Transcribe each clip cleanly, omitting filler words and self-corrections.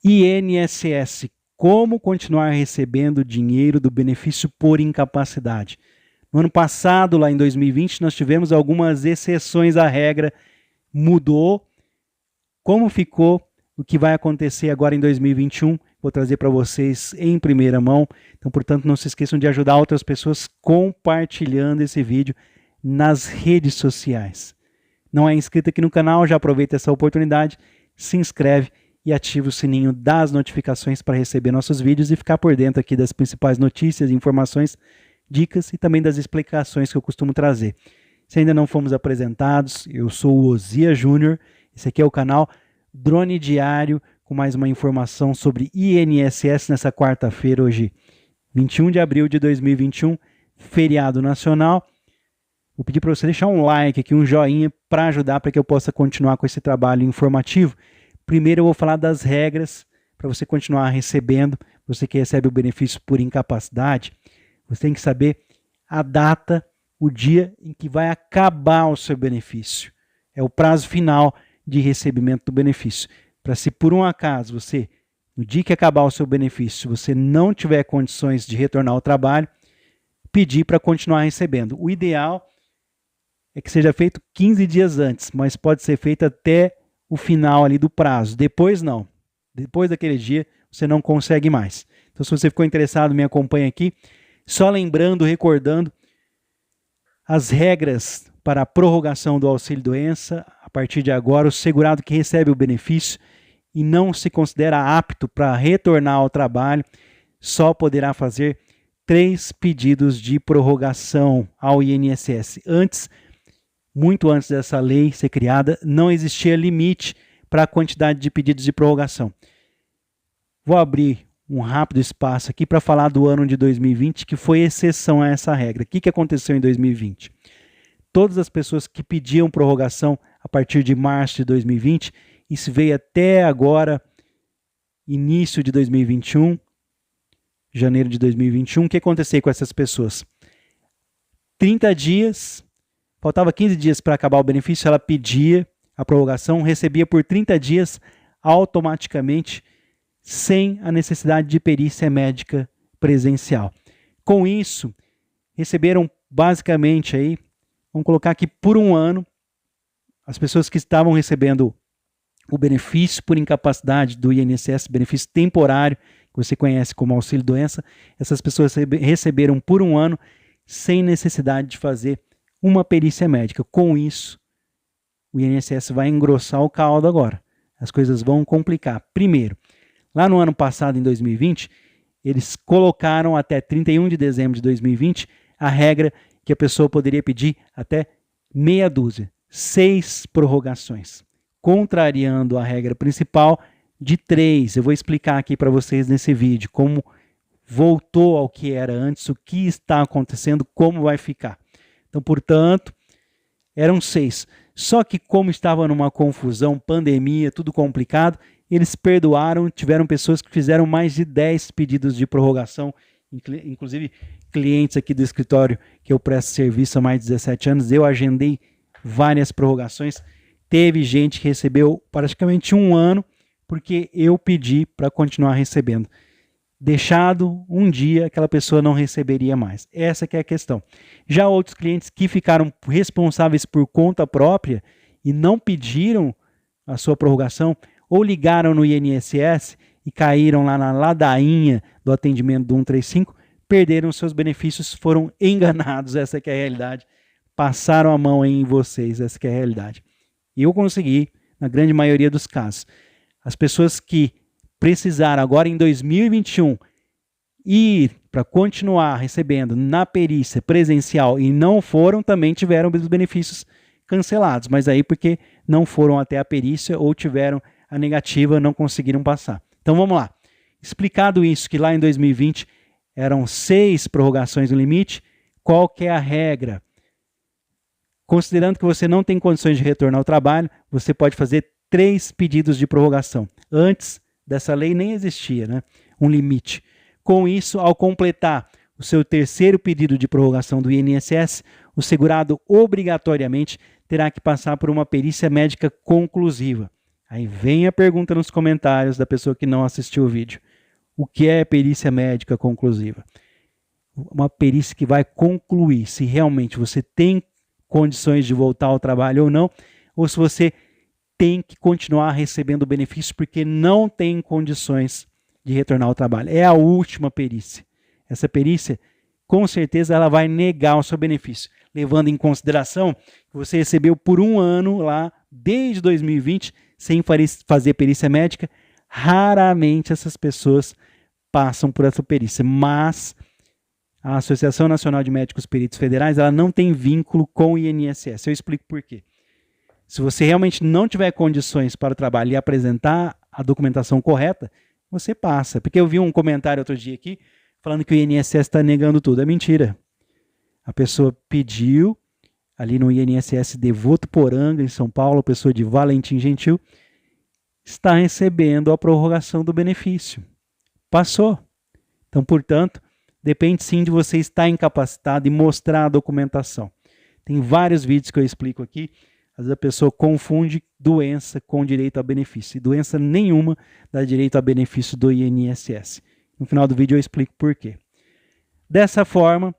INSS, como continuar recebendo dinheiro do benefício por incapacidade. No ano passado, lá em 2020, nós tivemos algumas exceções à regra, mudou. Como ficou, o que vai acontecer agora em 2021, vou trazer para vocês em primeira mão. Então, portanto, não se esqueçam de ajudar outras pessoas compartilhando esse vídeo nas redes sociais. Não é inscrito aqui no canal, já aproveita essa oportunidade, se inscreve e ativa o sininho das notificações para receber nossos vídeos e ficar por dentro aqui das principais notícias, informações, dicas e também das explicações que eu costumo trazer. Se ainda não fomos apresentados, eu sou o Osias Júnior, esse aqui é o canal Drone Diário, com mais uma informação sobre INSS nessa quarta-feira, hoje 21 de abril de 2021, feriado nacional. Vou pedir para você deixar um like aqui, um joinha, para ajudar para que eu possa continuar com esse trabalho informativo. Primeiro eu vou falar das regras para você continuar recebendo. Você que recebe o benefício por incapacidade, você tem que saber a data, o dia em que vai acabar o seu benefício. É o prazo final de recebimento do benefício. Para se por um acaso você, no dia que acabar o seu benefício, você não tiver condições de retornar ao trabalho, pedir para continuar recebendo. O ideal é que seja feito 15 dias antes, mas pode ser feito até o final ali do prazo. Depois não. Depois daquele dia, você não consegue mais. Então, se você ficou interessado, me acompanha aqui. Só lembrando, recordando, as regras para a prorrogação do auxílio-doença. A partir de agora, o segurado que recebe o benefício e não se considera apto para retornar ao trabalho, só poderá fazer 3 pedidos de prorrogação ao INSS. Muito antes dessa lei ser criada, não existia limite para a quantidade de pedidos de prorrogação. Vou abrir um rápido espaço aqui para falar do ano de 2020, que foi exceção a essa regra. O que aconteceu em 2020? Todas as pessoas que pediam prorrogação a partir de março de 2020, isso veio até agora, início de 2021, janeiro de 2021, o que aconteceu com essas pessoas? 30 dias... Faltava 15 dias para acabar o benefício, ela pedia a prorrogação, recebia por 30 dias automaticamente, sem a necessidade de perícia médica presencial. Com isso, receberam basicamente aí, vamos colocar aqui por um ano, as pessoas que estavam recebendo o benefício por incapacidade do INSS, benefício temporário, que você conhece como auxílio-doença, essas pessoas receberam por um ano sem necessidade de fazer uma perícia médica. Com isso, o INSS vai engrossar o caldo agora. As coisas vão complicar. Primeiro, lá no ano passado, em 2020, eles colocaram até 31 de dezembro de 2020 a regra que a pessoa poderia pedir até meia dúzia, 6 prorrogações, contrariando a regra principal de 3. Eu vou explicar aqui para vocês nesse vídeo como voltou ao que era antes, o que está acontecendo, como vai ficar. Então, portanto, eram 6. Só que como estava numa confusão, pandemia, tudo complicado, eles perdoaram, tiveram pessoas que fizeram mais de 10 pedidos de prorrogação, inclusive clientes aqui do escritório que eu presto serviço há mais de 17 anos, eu agendei várias prorrogações. Teve gente que recebeu praticamente um ano, porque eu pedi para continuar recebendo. Deixado um dia, aquela pessoa não receberia mais. Essa que é a questão. Já outros clientes que ficaram responsáveis por conta própria e não pediram a sua prorrogação, ou ligaram no INSS e caíram lá na ladainha do atendimento do 135, perderam seus benefícios, foram enganados, essa que é a realidade. Passaram a mão em vocês, essa que é a realidade. E eu consegui, na grande maioria dos casos. As pessoas que precisaram agora em 2021 ir para continuar recebendo na perícia presencial e não foram, também tiveram os benefícios cancelados, mas aí porque não foram até a perícia ou tiveram a negativa, não conseguiram passar. Então vamos lá. Explicado isso, que lá em 2020 eram 6 prorrogações no limite, qual que é a regra? Considerando que você não tem condições de retornar ao trabalho, você pode fazer 3 pedidos de prorrogação. Antes dessa lei nem existia, né? Um limite. Com isso, ao completar o seu terceiro pedido de prorrogação do INSS, o segurado obrigatoriamente terá que passar por uma perícia médica conclusiva. Aí vem a pergunta nos comentários da pessoa que não assistiu o vídeo. O que é perícia médica conclusiva? Uma perícia que vai concluir se realmente você tem condições de voltar ao trabalho ou não, ou se você tem que continuar recebendo o benefício porque não tem condições de retornar ao trabalho. É a última perícia. Essa perícia, com certeza, ela vai negar o seu benefício, levando em consideração que você recebeu por um ano lá, desde 2020, sem fazer perícia médica. Raramente essas pessoas passam por essa perícia, mas a Associação Nacional de Médicos Peritos Federais, ela não tem vínculo com o INSS. Eu explico por quê. Se você realmente não tiver condições para o trabalho e apresentar a documentação correta, você passa. Porque eu vi um comentário outro dia aqui, falando que o INSS está negando tudo. É mentira. A pessoa pediu, ali no INSS de Votuporanga, em São Paulo, a pessoa de Valentim Gentil, está recebendo a prorrogação do benefício. Passou. Então, portanto, depende sim de você estar incapacitado e mostrar a documentação. Tem vários vídeos que eu explico aqui. Às vezes a pessoa confunde doença com direito a benefício. E doença nenhuma dá direito a benefício do INSS. No final do vídeo eu explico por quê. Dessa forma,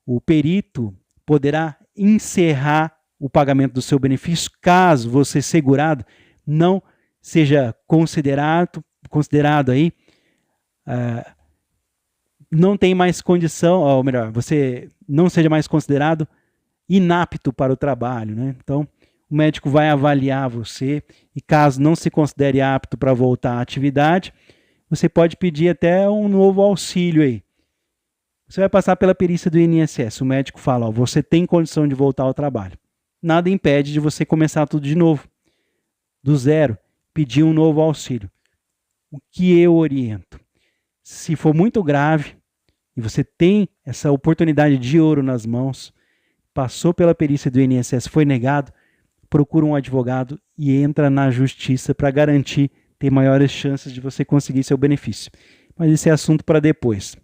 o perito poderá encerrar o pagamento do seu benefício caso você, segurado, não seja considerado aí, não tem mais condição, ou melhor, você não seja mais considerado inapto para o trabalho, né? Então, o médico vai avaliar você e caso não se considere apto para voltar à atividade, você pode pedir até um novo auxílio aí. Você vai passar pela perícia do INSS, o médico fala, ó, você tem condição de voltar ao trabalho. Nada impede de você começar tudo de novo, do zero, pedir um novo auxílio. O que eu oriento? Se for muito grave e você tem essa oportunidade de ouro nas mãos, passou pela perícia do INSS, foi negado, procura um advogado e entra na justiça para garantir ter maiores chances de você conseguir seu benefício. Mas esse é assunto para depois.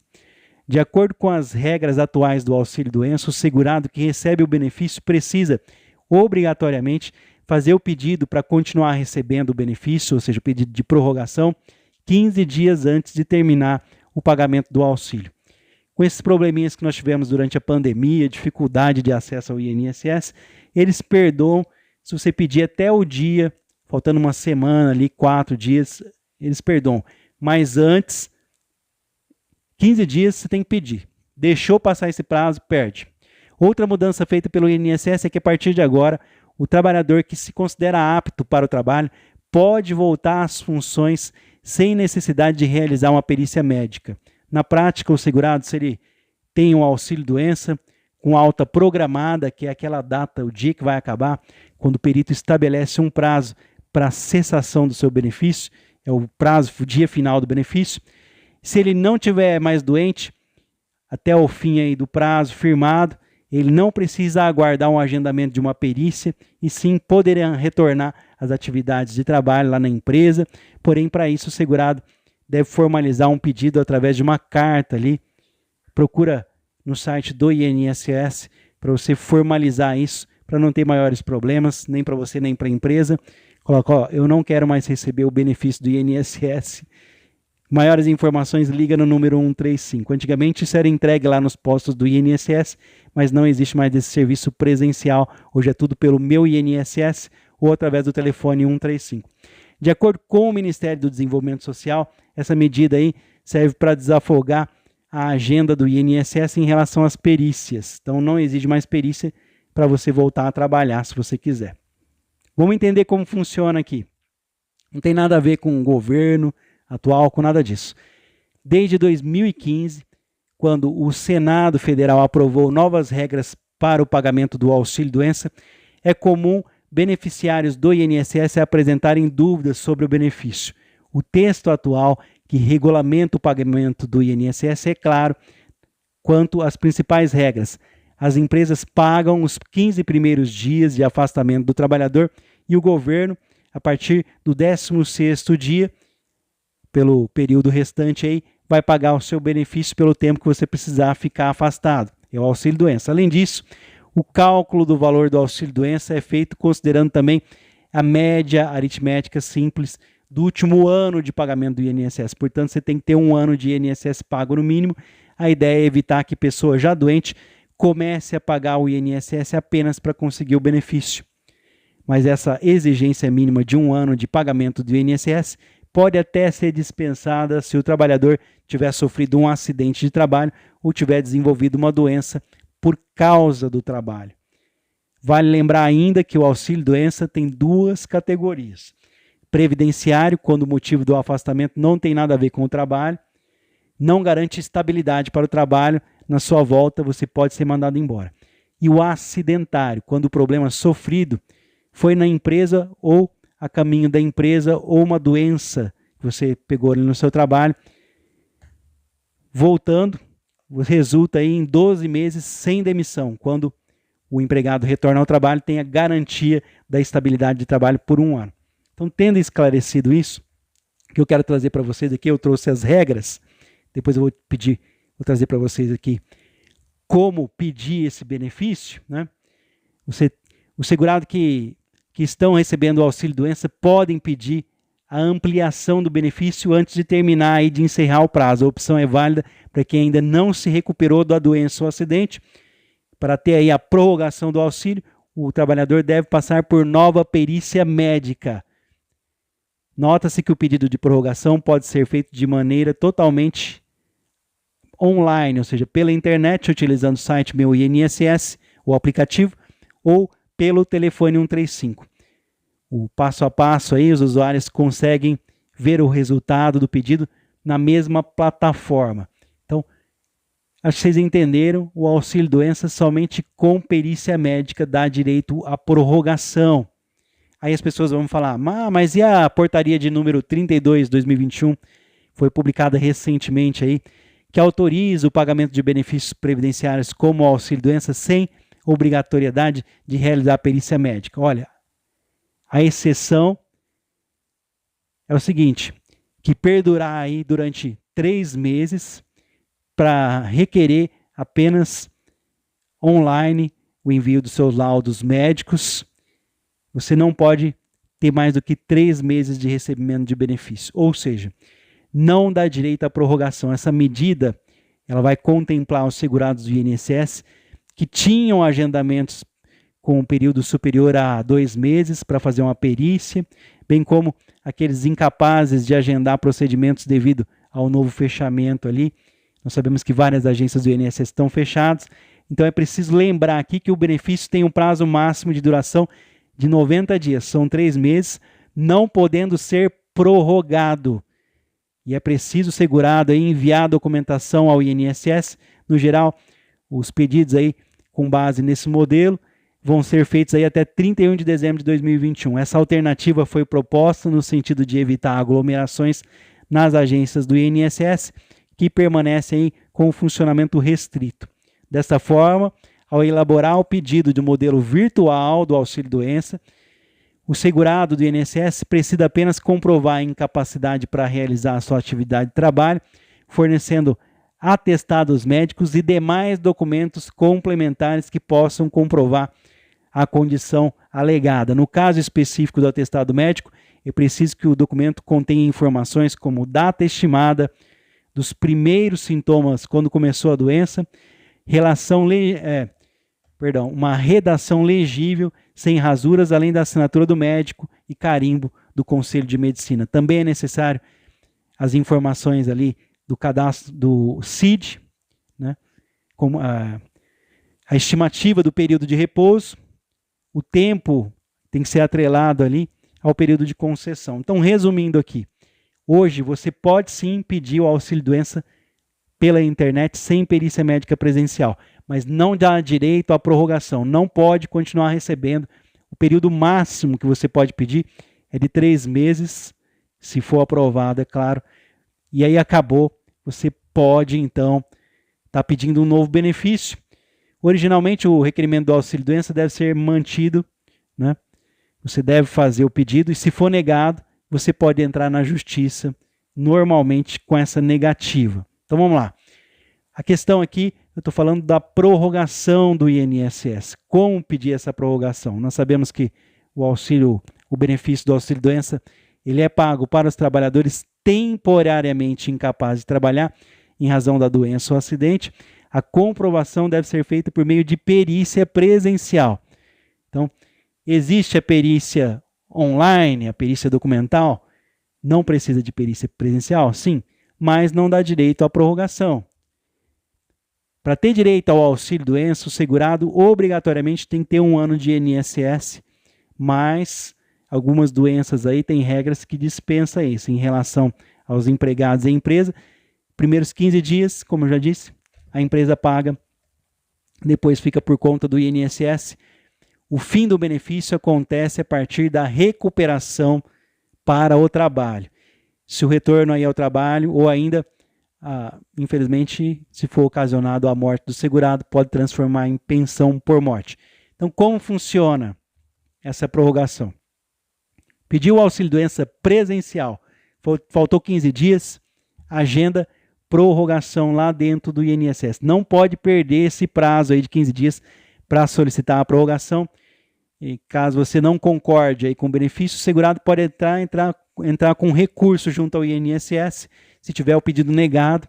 De acordo com as regras atuais do auxílio-doença, o segurado que recebe o benefício precisa, obrigatoriamente, fazer o pedido para continuar recebendo o benefício, ou seja, o pedido de prorrogação, 15 dias antes de terminar o pagamento do auxílio. Com esses probleminhas que nós tivemos durante a pandemia, dificuldade de acesso ao INSS, eles perdoam se você pedir até o dia, faltando uma semana ali, 4 dias, eles perdoam. Mas antes, 15 dias você tem que pedir. Deixou passar esse prazo, perde. Outra mudança feita pelo INSS é que a partir de agora, o trabalhador que se considera apto para o trabalho pode voltar às funções sem necessidade de realizar uma perícia médica. Na prática, o segurado, se ele tem um auxílio-doença com alta programada, que é aquela data, o dia que vai acabar, quando o perito estabelece um prazo para a cessação do seu benefício, é o prazo, o dia final do benefício. Se ele não tiver mais doente, até o fim aí do prazo firmado, ele não precisa aguardar um agendamento de uma perícia, e sim poderá retornar às atividades de trabalho lá na empresa. Porém, para isso, o segurado deve formalizar um pedido através de uma carta ali. Procura no site do INSS para você formalizar isso, para não ter maiores problemas, nem para você, nem para a empresa. Coloca, ó, eu não quero mais receber o benefício do INSS. Maiores informações, liga no número 135. Antigamente isso era entregue lá nos postos do INSS, mas não existe mais esse serviço presencial. Hoje é tudo pelo Meu INSS ou através do telefone 135. De acordo com o Ministério do Desenvolvimento Social, essa medida aí serve para desafogar a agenda do INSS em relação às perícias. Então não exige mais perícia para você voltar a trabalhar, se você quiser. Vamos entender como funciona aqui. Não tem nada a ver com o governo atual, com nada disso. Desde 2015, quando o Senado Federal aprovou novas regras para o pagamento do auxílio-doença, é comum beneficiários do INSS apresentarem dúvidas sobre o benefício. O texto atual que regulamenta o pagamento do INSS é claro quanto às principais regras. As empresas pagam os 15 primeiros dias de afastamento do trabalhador e o governo, a partir do 16º dia, pelo período restante aí, vai pagar o seu benefício pelo tempo que você precisar ficar afastado. É o auxílio-doença. Além disso, o cálculo do valor do auxílio-doença é feito considerando também a média aritmética simples do último ano de pagamento do INSS. Portanto, você tem que ter um ano de INSS pago no mínimo. A ideia é evitar que pessoa já doente comece a pagar o INSS apenas para conseguir o benefício. Mas essa exigência mínima de um ano de pagamento do INSS pode até ser dispensada se o trabalhador tiver sofrido um acidente de trabalho ou tiver desenvolvido uma doença por causa do trabalho. Vale lembrar ainda que o auxílio-doença tem duas categorias. Previdenciário, quando o motivo do afastamento não tem nada a ver com o trabalho, não garante estabilidade para o trabalho, na sua volta você pode ser mandado embora. E o acidentário, quando o problema sofrido foi na empresa ou a caminho da empresa ou uma doença que você pegou ali no seu trabalho, voltando, resulta aí em 12 meses sem demissão, quando o empregado retorna ao trabalho, tem a garantia da estabilidade de trabalho por um ano. Então, tendo esclarecido isso, o que eu quero trazer para vocês aqui, eu trouxe as regras, depois eu vou trazer para vocês aqui como pedir esse benefício, né? O segurado que estão recebendo o auxílio-doença podem pedir a ampliação do benefício antes de terminar e de encerrar o prazo. A opção é válida para quem ainda não se recuperou da doença ou acidente. Para ter aí a prorrogação do auxílio, o trabalhador deve passar por nova perícia médica. Nota-se que o pedido de prorrogação pode ser feito de maneira totalmente online, ou seja, pela internet, utilizando o site Meu INSS, o aplicativo, ou pelo telefone 135. O passo a passo aí, os usuários conseguem ver o resultado do pedido na mesma plataforma. Então, acho que vocês entenderam, o auxílio-doença somente com perícia médica dá direito à prorrogação. Aí as pessoas vão falar, mas e a portaria de número 32, 2021, foi publicada recentemente aí, que autoriza o pagamento de benefícios previdenciários como o auxílio-doença sem obrigatoriedade de realizar a perícia médica. Olha, a exceção é o seguinte, que perdurar aí durante 3 meses para requerer apenas online o envio dos seus laudos médicos, você não pode ter mais do que 3 meses de recebimento de benefício. Ou seja, não dá direito à prorrogação. Essa medida ela vai contemplar os segurados do INSS que tinham agendamentos com um período superior a 2 meses para fazer uma perícia, bem como aqueles incapazes de agendar procedimentos devido ao novo fechamento ali. Nós sabemos que várias agências do INSS estão fechadas, então é preciso lembrar aqui que o benefício tem um prazo máximo de duração de 90 dias, são 3 meses, não podendo ser prorrogado. E é preciso o segurado aí enviar a documentação ao INSS. No geral, os pedidos aí com base nesse modelo vão ser feitos aí até 31 de dezembro de 2021. Essa alternativa foi proposta no sentido de evitar aglomerações nas agências do INSS, que permanecem aí com o funcionamento restrito. Dessa forma, ao elaborar o pedido de modelo virtual do auxílio-doença, o segurado do INSS precisa apenas comprovar a incapacidade para realizar a sua atividade de trabalho, fornecendo atestados médicos e demais documentos complementares que possam comprovar a condição alegada. No caso específico do atestado médico, é preciso que o documento contenha informações como data estimada dos primeiros sintomas quando começou a doença, uma redação legível, sem rasuras, além da assinatura do médico e carimbo do Conselho de Medicina. Também é necessário as informações ali do cadastro do CID, né, como a estimativa do período de repouso, o tempo tem que ser atrelado ali ao período de concessão. Então, resumindo aqui, hoje você pode sim pedir o auxílio-doença pela internet sem perícia médica presencial, mas não dá direito à prorrogação, não pode continuar recebendo. O período máximo que você pode pedir é de 3 meses, se for aprovado, é claro, e aí acabou, você pode então estar pedindo um novo benefício. Originalmente o requerimento do auxílio-doença deve ser mantido, né? Você deve fazer o pedido e se for negado, você pode entrar na justiça normalmente com essa negativa. Então vamos lá. A questão aqui, eu estou falando da prorrogação do INSS. Como pedir essa prorrogação? Nós sabemos que o o benefício do auxílio-doença, ele é pago para os trabalhadores temporariamente incapazes de trabalhar em razão da doença ou acidente. A comprovação deve ser feita por meio de perícia presencial. Então, existe a perícia online, a perícia documental, não precisa de perícia presencial, sim, mas não dá direito à prorrogação. Para ter direito ao auxílio-doença, o segurado obrigatoriamente tem que ter 1 ano de INSS, mas algumas doenças aí têm regras que dispensam isso em relação aos empregados e empresa. Primeiros 15 dias, como eu já disse, a empresa paga, depois fica por conta do INSS. O fim do benefício acontece a partir da recuperação para o trabalho. Se o retorno aí ao trabalho, ou ainda, infelizmente, se for ocasionado a morte do segurado, pode transformar em pensão por morte. Então, como funciona essa prorrogação? Pediu o auxílio-doença presencial, faltou 15 dias, agenda prorrogação lá dentro do INSS. Não pode perder esse prazo aí de 15 dias para solicitar a prorrogação. E caso você não concorde aí com o benefício, o segurado pode entrar com recurso junto ao INSS. Se tiver o pedido negado,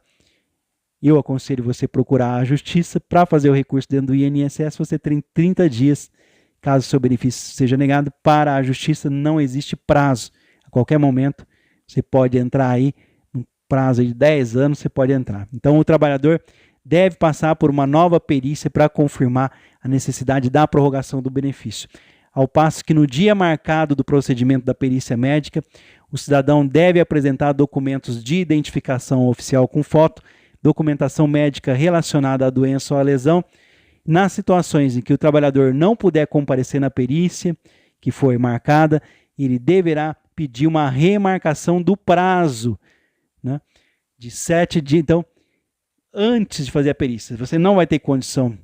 eu aconselho você procurar a justiça para fazer o recurso dentro do INSS. Você tem 30 dias, caso o seu benefício seja negado, para a justiça. Não existe prazo. A qualquer momento você pode entrar aí, no prazo de 10 anos você pode entrar. Então o trabalhador deve passar por uma nova perícia para confirmar a necessidade da prorrogação do benefício. Ao passo que no dia marcado do procedimento da perícia médica, o cidadão deve apresentar documentos de identificação oficial com foto, documentação médica relacionada à doença ou à lesão. Nas situações em que o trabalhador não puder comparecer na perícia que foi marcada, ele deverá pedir uma remarcação do prazo, né, de 7 dias. Então, antes de fazer a perícia, você não vai ter condição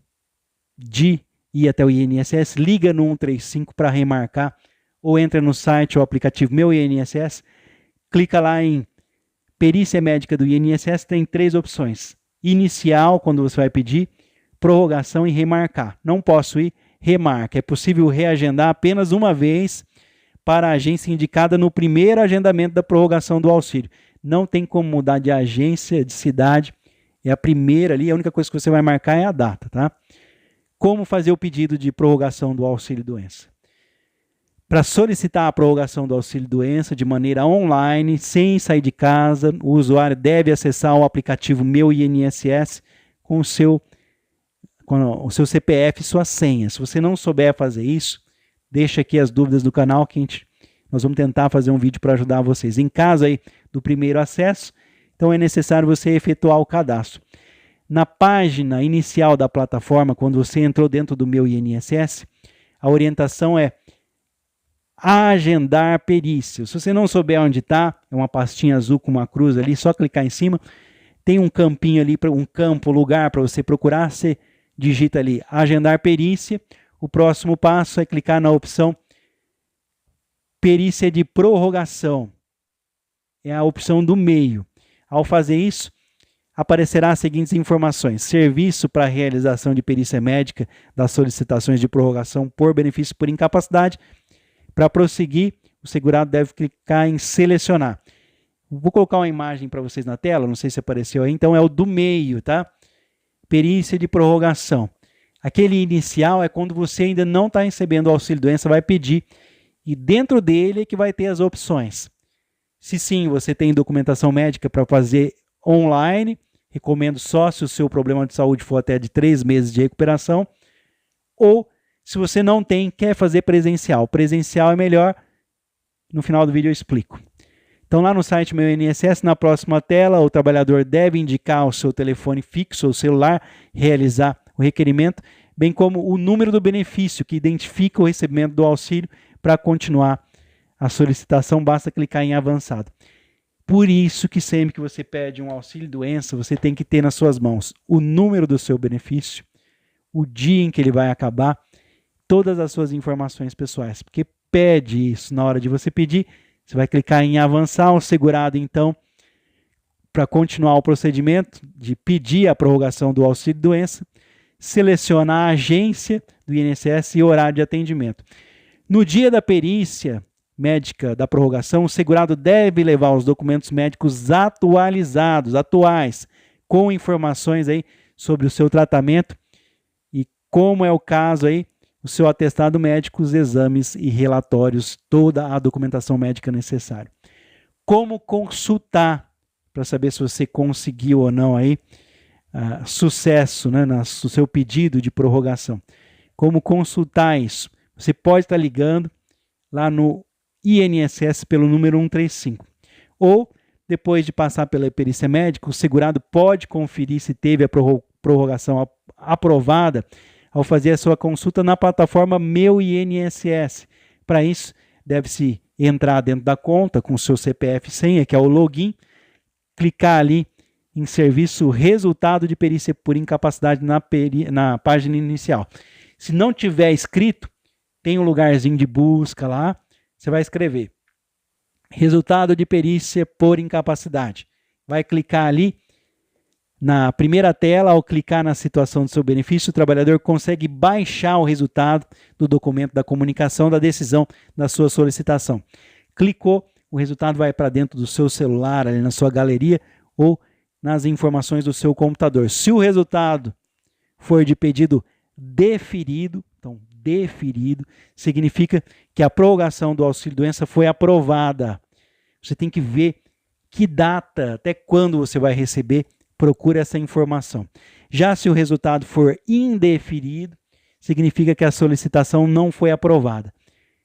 de ir até o INSS, liga no 135 para remarcar, ou entra no site ou aplicativo Meu INSS, clica lá em perícia médica do INSS, tem 3 opções. Inicial, quando você vai pedir, prorrogação e remarcar. Não posso ir, remarca. É possível reagendar apenas uma vez para a agência indicada no primeiro agendamento da prorrogação do auxílio. Não tem como mudar de agência, de cidade. É a primeira ali, a única coisa que você vai marcar é a data, tá? Como fazer o pedido de prorrogação do auxílio-doença? Para solicitar a prorrogação do auxílio-doença de maneira online, sem sair de casa, o usuário deve acessar o aplicativo Meu INSS com o seu CPF e sua senha. Se você não souber fazer isso, deixa aqui as dúvidas do canal que nós vamos tentar fazer um vídeo para ajudar vocês. Em caso aí do primeiro acesso, então é necessário você efetuar o cadastro. Na página inicial da plataforma, quando você entrou dentro do Meu INSS, a orientação é agendar perícia. Se você não souber onde está, é uma pastinha azul com uma cruz ali, só clicar em cima, tem um campinho ali, lugar para você procurar, você digita ali agendar perícia. O próximo passo é clicar na opção perícia de prorrogação. É a opção do meio. Ao fazer isso, aparecerá as seguintes informações: serviço para realização de perícia médica das solicitações de prorrogação por benefício por incapacidade. Para prosseguir, o segurado deve clicar em selecionar. Vou colocar uma imagem para vocês na tela, não sei se apareceu aí, então é o do meio, tá? Perícia de prorrogação. Aquele inicial é quando você ainda não está recebendo o auxílio-doença, vai pedir, e dentro dele é que vai ter as opções. Se sim, você tem documentação médica para fazer online, recomendo só se o seu problema de saúde for até de 3 meses de recuperação, ou se você não tem, quer fazer presencial. Presencial é melhor, no final do vídeo eu explico. Então lá no site Meu INSS, na próxima tela, o trabalhador deve indicar o seu telefone fixo ou celular, realizar o requerimento, bem como o número do benefício que identifica o recebimento do auxílio. Para continuar a solicitação, basta clicar em avançado. Por isso que sempre que você pede um auxílio-doença, você tem que ter nas suas mãos o número do seu benefício, o dia em que ele vai acabar, todas as suas informações pessoais, porque pede isso na hora de você pedir. Você vai clicar em avançar, o segurado então, para continuar o procedimento de pedir a prorrogação do auxílio-doença, seleciona a agência do INSS e horário de atendimento. No dia da perícia, médica da prorrogação, o segurado deve levar os documentos médicos atuais, com informações aí sobre o seu tratamento e, como é o caso aí, o seu atestado médico, os exames e relatórios, toda a documentação médica necessária. Como consultar para saber se você conseguiu ou não aí sucesso, né, no seu pedido de prorrogação. Como consultar isso? Você pode estar ligando lá no INSS pelo número 135. Ou, depois de passar pela perícia médica, o segurado pode conferir se teve a prorrogação aprovada ao fazer a sua consulta na plataforma Meu INSS. Para isso, deve-se entrar dentro da conta com o seu CPF e senha, que é o login, clicar ali em serviço resultado de perícia por incapacidade na página inicial. Se não tiver escrito, tem um lugarzinho de busca lá, você vai escrever resultado de perícia por incapacidade. Vai clicar ali na primeira tela. Ao clicar na situação do seu benefício, o trabalhador consegue baixar o resultado do documento da comunicação da decisão da sua solicitação. Clicou, o resultado vai para dentro do seu celular, ali na sua galeria ou nas informações do seu computador. Se o resultado for de pedido deferido, então deferido significa que a prorrogação do auxílio-doença foi aprovada. Você tem que ver que data, até quando você vai receber, procure essa informação. Já se o resultado for indeferido, significa que a solicitação não foi aprovada.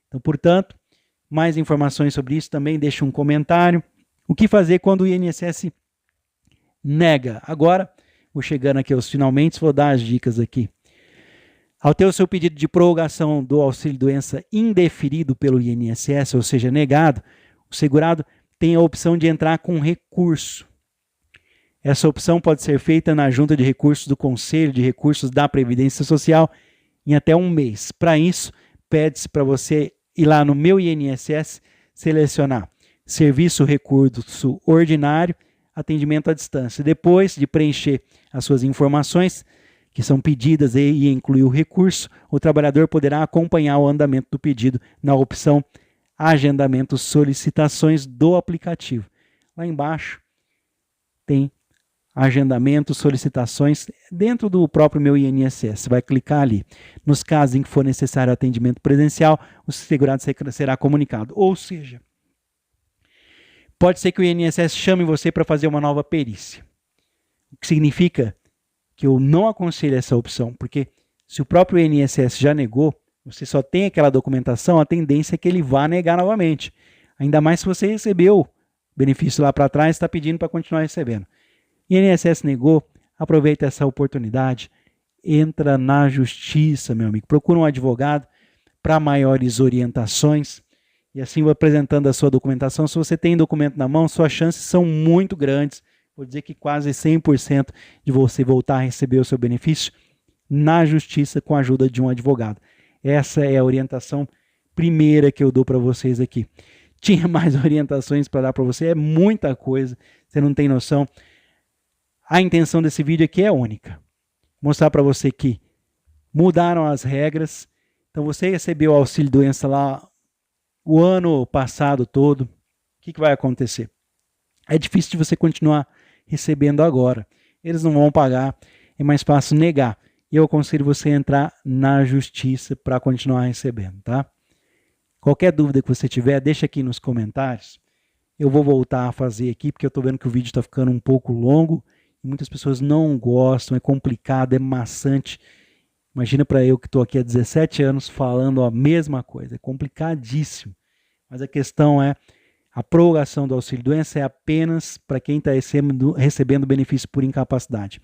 Então, portanto, mais informações sobre isso também, deixe um comentário. O que fazer quando o INSS nega? Agora, vou chegando aqui aos finalmente, vou dar as dicas aqui. Ao ter o seu pedido de prorrogação do auxílio-doença indeferido pelo INSS, ou seja, negado, o segurado tem a opção de entrar com recurso. Essa opção pode ser feita na Junta de Recursos do Conselho de Recursos da Previdência Social em até um mês. Para isso, pede-se para você ir lá no Meu INSS, selecionar Serviço Recurso Ordinário, Atendimento à Distância. Depois de preencher as suas informações, que são pedidas e incluir o recurso, o trabalhador poderá acompanhar o andamento do pedido na opção Agendamento Solicitações do aplicativo. Lá embaixo tem Agendamento Solicitações dentro do próprio Meu INSS. Você vai clicar ali. Nos casos em que for necessário atendimento presencial, o segurado será comunicado. Ou seja, pode ser que o INSS chame você para fazer uma nova perícia. O que significa que eu não aconselho essa opção, porque se o próprio INSS já negou, você só tem aquela documentação, a tendência é que ele vá negar novamente. Ainda mais se você recebeu benefício lá para trás e está pedindo para continuar recebendo. INSS negou, aproveita essa oportunidade, entra na justiça, meu amigo. Procura um advogado para maiores orientações e assim vai apresentando a sua documentação. Se você tem documento na mão, suas chances são muito grandes. Vou dizer que quase 100% de você voltar a receber o seu benefício na justiça com a ajuda de um advogado. Essa é a orientação primeira que eu dou para vocês aqui. Tinha mais orientações para dar para você, é muita coisa, você não tem noção. A intenção desse vídeo aqui é única. Mostrar para você que mudaram as regras. Então você recebeu o auxílio-doença lá o ano passado todo. O que vai acontecer? É difícil de você continuar recebendo agora. Eles não vão pagar, é mais fácil negar. Eu aconselho você a entrar na justiça para continuar recebendo, tá? Qualquer dúvida que você tiver, deixa aqui nos comentários. Eu vou voltar a fazer aqui, porque eu estou vendo que o vídeo está ficando um pouco longo. E muitas pessoas não gostam, é complicado, é maçante. Imagina para eu que estou aqui há 17 anos falando a mesma coisa. É complicadíssimo. Mas a questão é, a prorrogação do auxílio-doença é apenas para quem está recebendo benefício por incapacidade.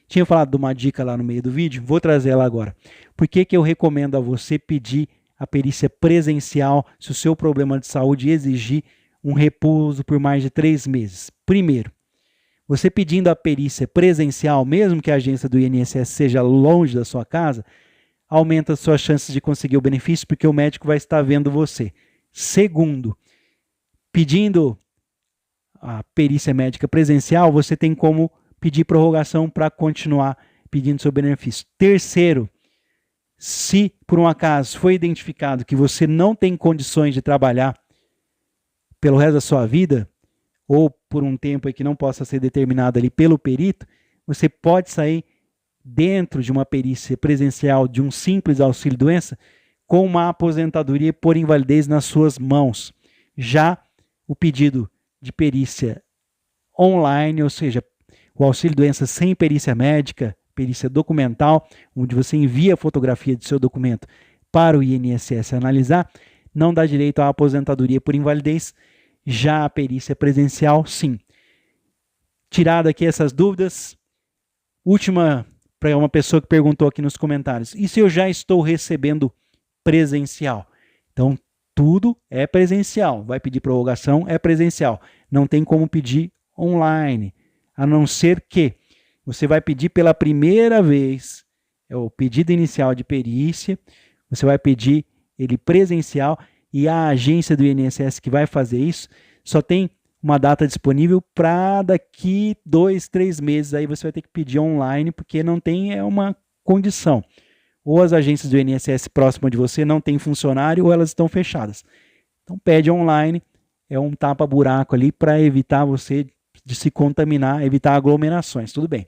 Tinha falado de uma dica lá no meio do vídeo, vou trazer ela agora. Por que eu recomendo a você pedir a perícia presencial se o seu problema de saúde exigir um repouso por mais de 3 meses? Primeiro, você pedindo a perícia presencial, mesmo que a agência do INSS seja longe da sua casa, aumenta as suas chances de conseguir o benefício, porque o médico vai estar vendo você. Segundo, pedindo a perícia médica presencial, você tem como pedir prorrogação para continuar pedindo seu benefício. Terceiro, se por um acaso foi identificado que você não tem condições de trabalhar pelo resto da sua vida, ou por um tempo aí que não possa ser determinado ali pelo perito, você pode sair dentro de uma perícia presencial de um simples auxílio-doença com uma aposentadoria por invalidez nas suas mãos. Já o pedido de perícia online, ou seja, o auxílio-doença sem perícia médica, perícia documental, onde você envia a fotografia do seu documento para o INSS analisar, não dá direito à aposentadoria por invalidez. Já a perícia presencial, sim. Tirado aqui essas dúvidas, última para uma pessoa que perguntou aqui nos comentários, e se eu já estou recebendo presencial? Então, tudo é presencial. Vai pedir prorrogação, é presencial. Não tem como pedir online, a não ser que você vai pedir pela primeira vez, é o pedido inicial de perícia, você vai pedir ele presencial e a agência do INSS que vai fazer isso só tem uma data disponível para daqui 2, 3 meses. Aí você vai ter que pedir online, porque não tem uma condição. Ou as agências do INSS próximas de você não têm funcionário ou elas estão fechadas. Então pede online, é um tapa-buraco ali para evitar você de se contaminar, evitar aglomerações, tudo bem.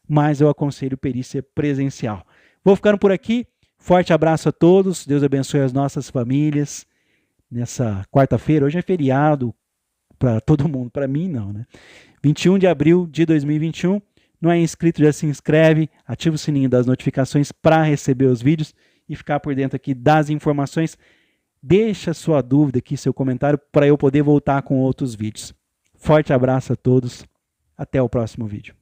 Mas eu aconselho perícia presencial. Vou ficando por aqui, forte abraço a todos, Deus abençoe as nossas famílias. Nessa quarta-feira, hoje é feriado para todo mundo, para mim não, né? 21 de abril de 2021, não é inscrito, já se inscreve, ativa o sininho das notificações para receber os vídeos e ficar por dentro aqui das informações. Deixa sua dúvida aqui, seu comentário, para eu poder voltar com outros vídeos. Forte abraço a todos, até o próximo vídeo.